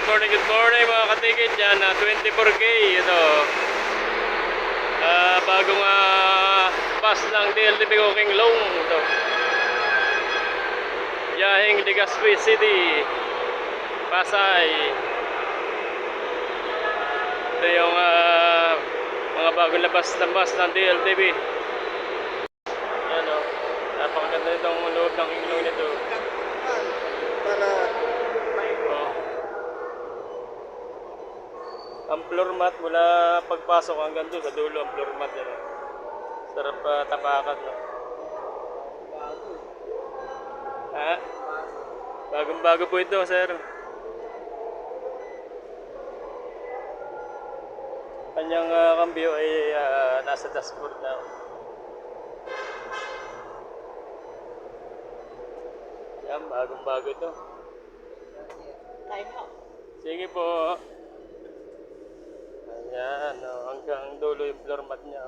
good morning mga katikit dyan. 24K ito. Bagong bus ng DLTV King Long ito. Biyaheng Legazpi City, Pasay. Ito yung mga bagong labas na bus ng DLTV. Yan o. Napakaganda itong loob ng King Long nito. Ang floor mat mula pagpasok hanggang doon sa dulo ang floor mat yan. Sarap tapakan, no? Ha? Bagong bago po ito, sir. Kanyang kambyo ay nasa dashboard na. Yan, bagong bago ito. Sige po. Ayan, hanggang dulo yung floor mat niya.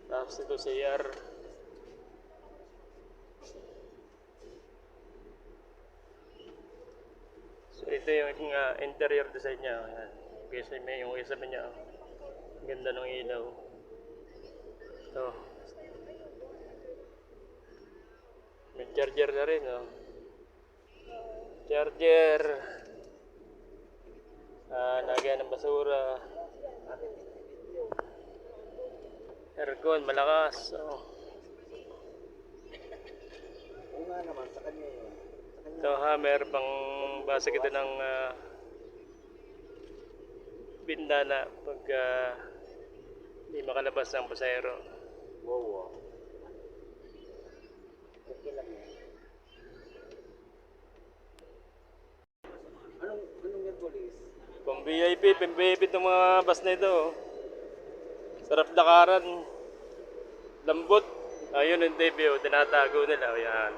Tapos ito CR. So ito yung interior design niya. Ayan. Yung isa niya. Ganda ng ilaw. Ito. May charger na rin, oh. Charger. Lagyan ng basura. Aircon, malakas. Oh. Ito hammer, pang basag ito ng bintana pag hindi makalabas ng pasahero. Wow. Anong Merkulis? Pang VIP itong mga bus na ito. Sarap lakaran. Lambot. Ayun yung TV, tinatago nila. Yan.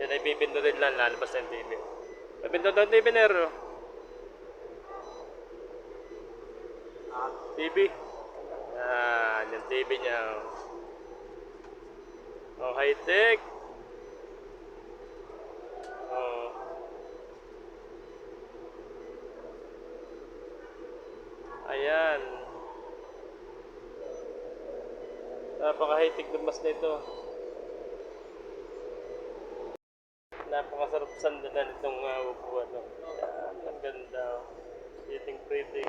Yan ay pipindutin lang, lalabas ng TV. Pipindot ng TV, Nero. TV. Yan, yung TV niya. Oh, high-tech. Oh. Ayan. Napaka-high-tech ng bus na ito. Napakasarap sandalan itong upuan. Ayan, ang ganda. Sitting pretty.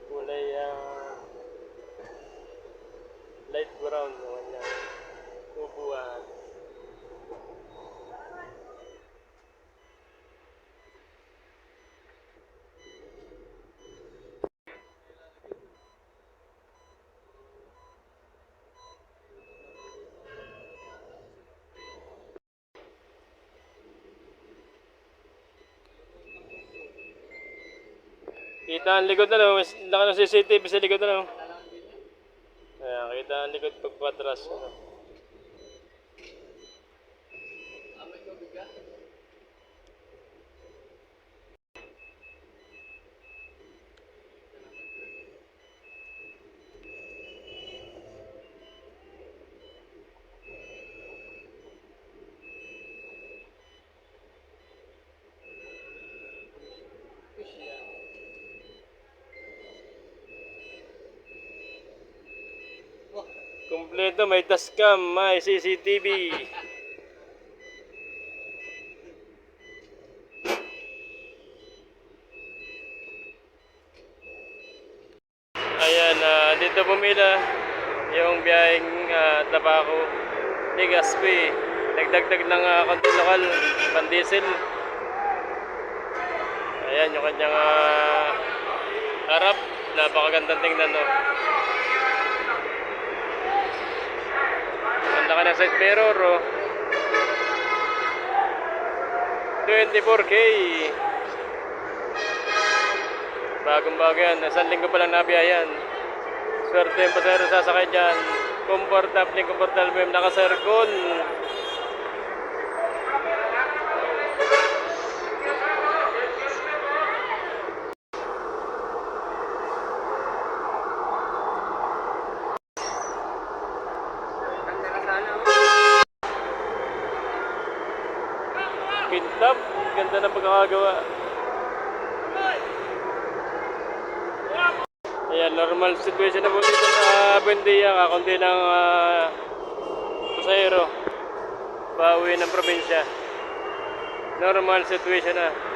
Kulay light brown naman yan. Upuan. Kita ang likod na lang, laki ng CCTV sa likod na lang. Ayan, kita ang likod pagpatras. Kompleto, may dashcam, may CCTV. Ayan, dito pumila yung biyaheng Tabaco, Legazpi. Nagdagdag ng konti lokal, pan-diesel. Ayan, yung kanyang harap. Napakagandang tingnan, no? Ganda ka ng side mirror, oh. 24K. Bagong bago yan. Isang linggo pa lang nabiyayan. Swerte yung pasahero sasakay dyan. Komportable yung naka-circle. Kintab. Ganda ng pagkakagawa. Ayan, normal situation na po dito sa Buendia. Kakunti ng pasahero. Pauwi ng probinsya. Normal situation na.